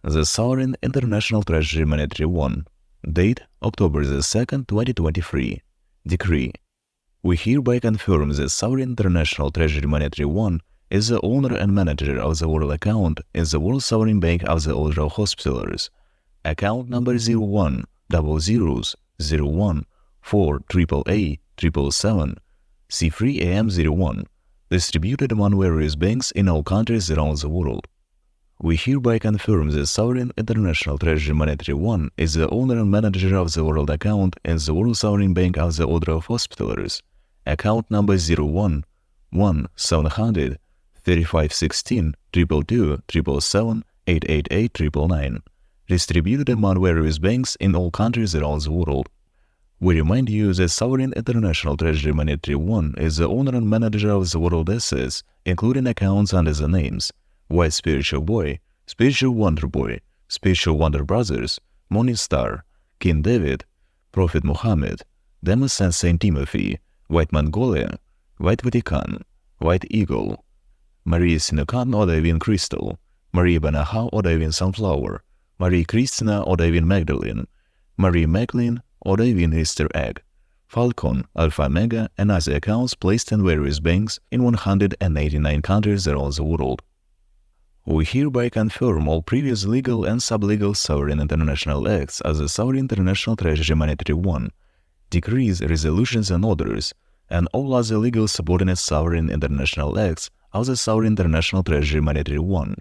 The Sovereign International Treasury Monetary 1. Date October 2nd, 2023. Decree. We hereby confirm that Sovereign International Treasury Monetary 1 is the owner and manager of the World Account in the World Sovereign Bank of the Order of Hospitallers. Account number 010014AAA777 C3AM01, distributed among various banks in all countries around the world. We hereby confirm that Sovereign International Treasury Monetary 1 is the owner and manager of the World Account in the World Sovereign Bank of the Order of Hospitallers. Account number 01-3516-222-777-888-999, distributed among various banks in all countries around the world. We remind you that Sovereign International Treasury Monetary 1 is the owner and manager of the world assets, including accounts under the names White Spiritual Boy, Spiritual Wonder Boy, Spiritual Wonder Brothers, Morning Star, King David, Prophet Muhammad, Demas and Saint Timothy, White Mongolia, White Vatican, White Eagle, Maria Sinukan or Divine Crystal, Maria Banaha or Divine Sunflower, Maria Christina or Divine Magdalene, Maria Maclean or Divine Easter Egg, Falcon, Alpha Mega, and other accounts placed in various banks in 189 countries around the world. We hereby confirm all previous legal and sublegal sovereign international acts of the Sovereign International Treasury Monetary 1, decrees, resolutions, and orders, and all other legal subordinate sovereign international acts of the Sovereign International Treasury Monetary 1.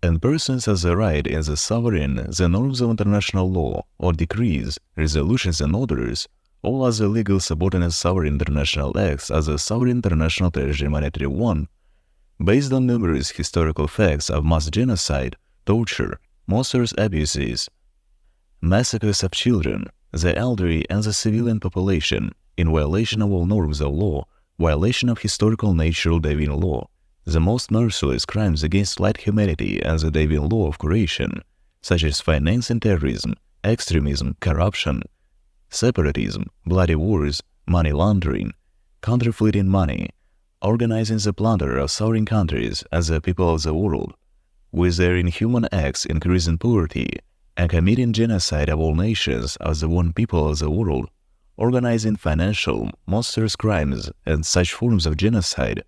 And persons have the right in the sovereign, the norms of international law, or decrees, resolutions, and orders, all other legal subordinate sovereign international acts of the Sovereign International Treasury Monetary 1, based on numerous historical facts of mass genocide, torture, monstrous abuses, massacres of children, the elderly, and the civilian population, in violation of all norms of law, violation of historical natural divine law, the most merciless crimes against light humanity and the divine law of creation, such as financing terrorism, extremism, corruption, separatism, bloody wars, money laundering, counterfeiting money, organizing the plunder of sovereign countries as the people of the world, with their inhuman acts increasing poverty, and committing genocide of all nations as the one people of the world, organizing financial, monstrous crimes and such forms of genocide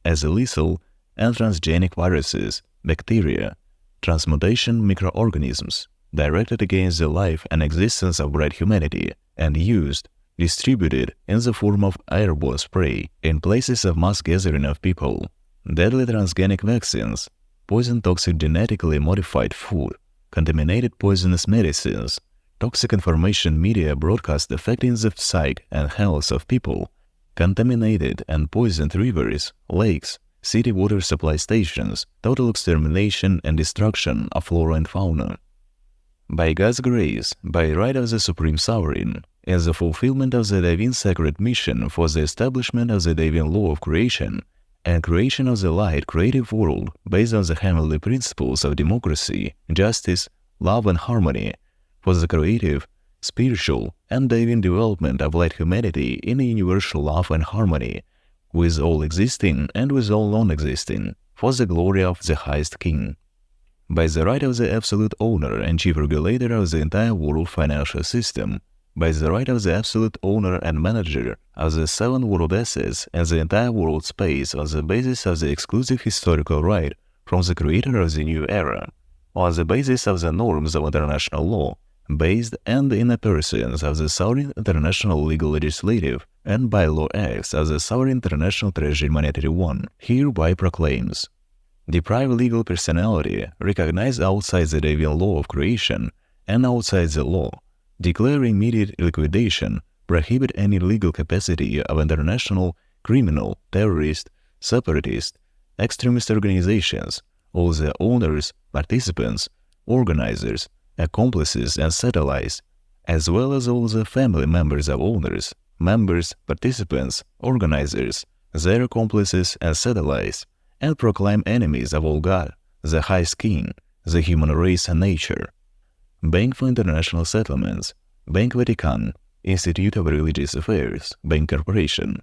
as lethal and transgenic viruses, bacteria, transmutation microorganisms, directed against the life and existence of bright humanity, and used, distributed in the form of airborne spray in places of mass gathering of people, deadly transgenic vaccines, poison toxic genetically modified food, contaminated poisonous medicines, toxic information media broadcast affecting the psyche and health of people, contaminated and poisoned rivers, lakes, city water supply stations, total extermination and destruction of flora and fauna. By God's grace, by right of the Supreme Sovereign, in the fulfillment of the divine sacred mission for the establishment of the divine law of creation and creation of the light creative world based on the heavenly principles of democracy, justice, love, and harmony, for the creative, spiritual, and divine development of light humanity in universal love and harmony, with all existing and with all non-existing, for the glory of the highest King. By the right of the absolute owner and chief regulator of the entire world financial system, by the right of the absolute owner and manager of the 7 world assets and the entire world space on the basis of the exclusive historical right from the creator of the new era, on the basis of the norms of international law, based and in the persons of the Sovereign International Legal Legislative and Bylaw Acts of the Sovereign International Treasury Monetary 1, hereby proclaims: deprive legal personality recognized outside the divine law of creation and outside the law, declare immediate liquidation, prohibit any legal capacity of international, criminal, terrorist, separatist, extremist organizations, all the owners, participants, organizers, accomplices, and satellites, as well as all the family members of owners, members, participants, organizers, their accomplices, and satellites, and proclaim enemies of all God, the highest King, the human race and nature. Bank for International Settlements, Bank Vatican, Institute of Religious Affairs, Bank Corporation,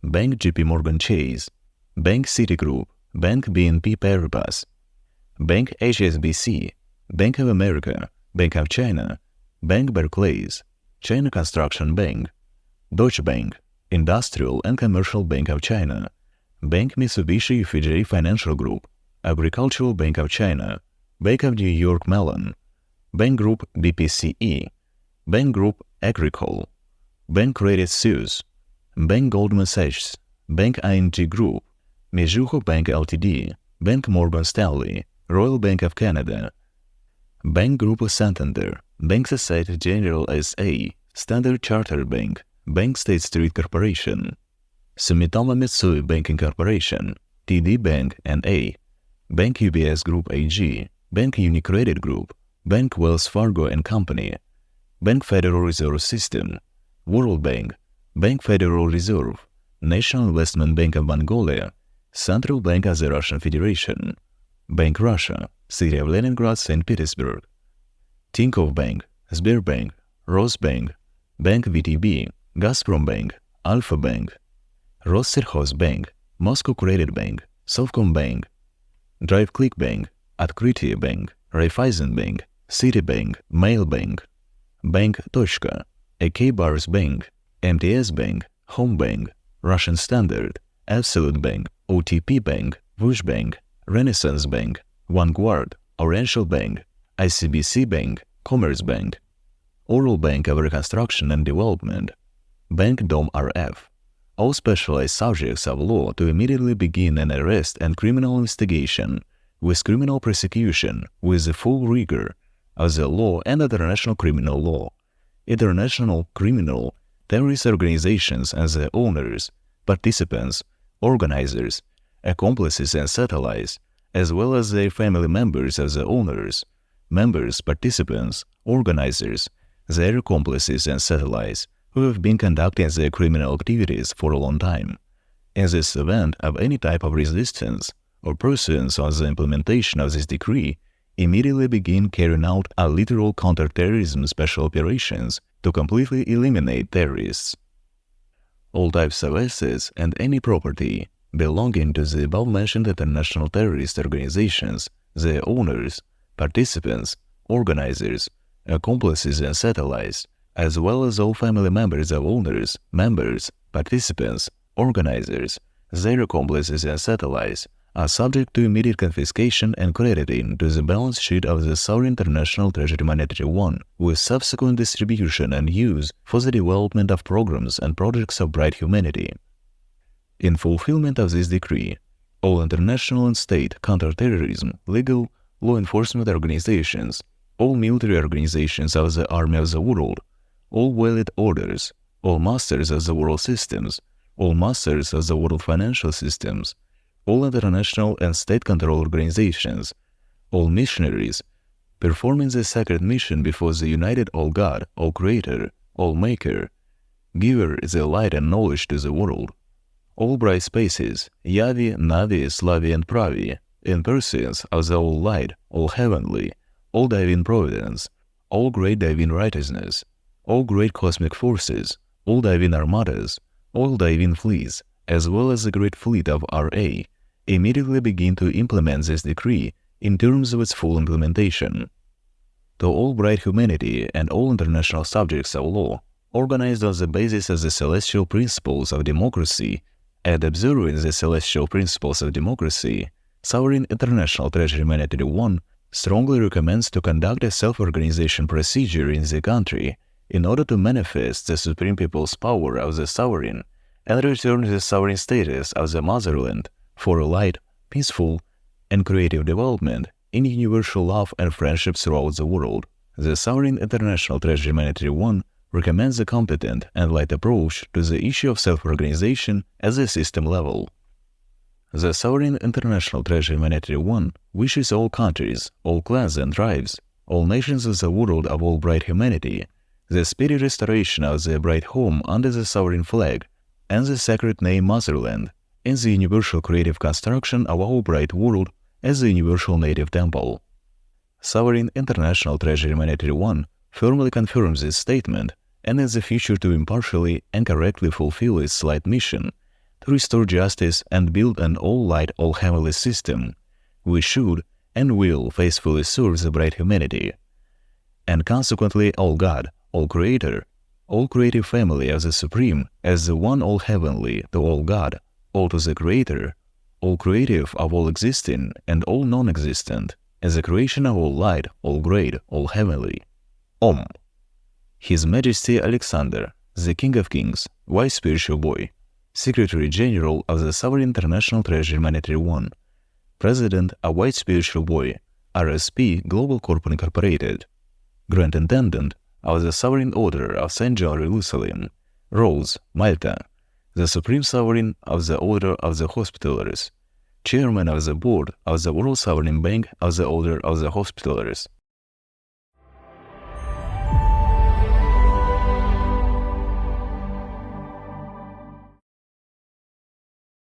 Bank JP Morgan Chase, Bank Citigroup, Bank BNP Paribas, Bank HSBC, Bank of America, Bank of China, Bank Barclays, China Construction Bank, Deutsche Bank, Industrial and Commercial Bank of China, Bank Mitsubishi UFJ Financial Group, Agricultural Bank of China, Bank of New York Mellon, Bank Group BPCE, Bank Group Agricole, Bank Credit Suisse, Bank Goldman Sachs, Bank ING Group, Mizuho Bank Ltd, Bank Morgan Stanley, Royal Bank of Canada, Bank Group of Santander, Bank Society Generale S.A., Standard Chartered Bank, Bank State Street Corporation, Sumitomo Mitsui Banking Corporation, TD Bank N.A., Bank UBS Group AG, Bank UniCredit Group, Bank Wells Fargo and Company, Bank Federal Reserve System, World Bank, Bank Federal Reserve, National Investment Bank of Mongolia, Central Bank of the Russian Federation, Bank Russia, City of Leningrad, St. Petersburg, Tinkoff Bank, Sberbank, Rosbank, Bank VTB, Gazprom Bank, Alfa Bank, Rossельхозbank, Moscow Credit Bank, Совкомбанк, DriveClick Bank, Открытие Bank, Raiffeisen Bank, Citibank, Mailbank, Bank. AK Bars Bank, MTS Bank, Home Bank, Russian Standard, Absolute Bank, OTP Bank, Vush Bank, Renaissance Bank, Vanguard, Oriental Bank, ICBC Bank, Commerce Bank, Oral Bank of Reconstruction and Development, Bank Dom RF, all specialized subjects of law to immediately begin an arrest and criminal investigation with criminal prosecution with the full rigor of the law and international criminal law, international criminal terrorist organizations as their owners, participants, organizers, accomplices and satellites, as well as their family members as the owners, members, participants, organizers, their accomplices and satellites who have been conducting their criminal activities for a long time. In this event of any type of resistance or pursuance of the implementation of this decree, immediately begin carrying out a literal counter-terrorism special operations to completely eliminate terrorists. All types of assets and any property belonging to the above-mentioned international terrorist organizations, their owners, participants, organizers, accomplices and satellites, as well as all family members of owners, members, participants, organizers, their accomplices and satellites, are subject to immediate confiscation and crediting to the balance sheet of the Sovereign International Treasury Monetary One, with subsequent distribution and use for the development of programs and projects of bright humanity. In fulfillment of this decree, all international and state counterterrorism, legal, law enforcement organizations, all military organizations of the Army of the World, all valid orders, all masters of the world systems, all masters of the world financial systems, all international and state-controlled organizations, all missionaries, performing the sacred mission before the united All God, All Creator, All Maker, giver the light and knowledge to the world, all bright spaces, Yavi, Navi, Slavi, and Pravi, in pursuance of the All Light, All Heavenly, All Divine Providence, All Great Divine Righteousness, all great cosmic forces, all divine armadas, all divine fleets, as well as the great fleet of R.A., immediately begin to implement this decree in terms of its full implementation. To all bright humanity and all international subjects of law, organized on the basis of the celestial principles of democracy and observing the celestial principles of democracy, Sovereign International Treasury Monetary One strongly recommends to conduct a self-organization procedure in the country in order to manifest the supreme people's power of the sovereign and return the sovereign status of the motherland for a light, peaceful, and creative development in universal love and friendship throughout the world. The Sovereign International Treasury Monetary One recommends a competent and light approach to the issue of self-organization at the system level. The Sovereign International Treasury Monetary One wishes all countries, all clans and tribes, all nations of the world of all bright humanity, the speedy restoration of their bright home under the sovereign flag and the sacred name Motherland, and the universal creative construction of our bright world as the universal native temple. Sovereign International Treasury Monetary One firmly confirms this statement and in the future to impartially and correctly fulfill its slight mission to restore justice and build an all-light, all-heavenly system, we should, and will faithfully serve the bright humanity, and consequently all God, all Creator, all creative family of the Supreme as the one all heavenly, the all God, all to the Creator, all creative of all existing and all non-existent, as the creation of all light, all great, all heavenly. Om. His Majesty Alexander, the King of Kings, Wise Spiritual Boy, Secretary General of the Sovereign International Treasury Monetary One, President of White Spiritual Boy, RSP Global Corp Incorporated, Grand Intendant of the Sovereign Order of St. John Jerusalem, Rhodes, Malta, the Supreme Sovereign of the Order of the Hospitallers, Chairman of the Board of the World Sovereign Bank of the Order of the Hospitallers,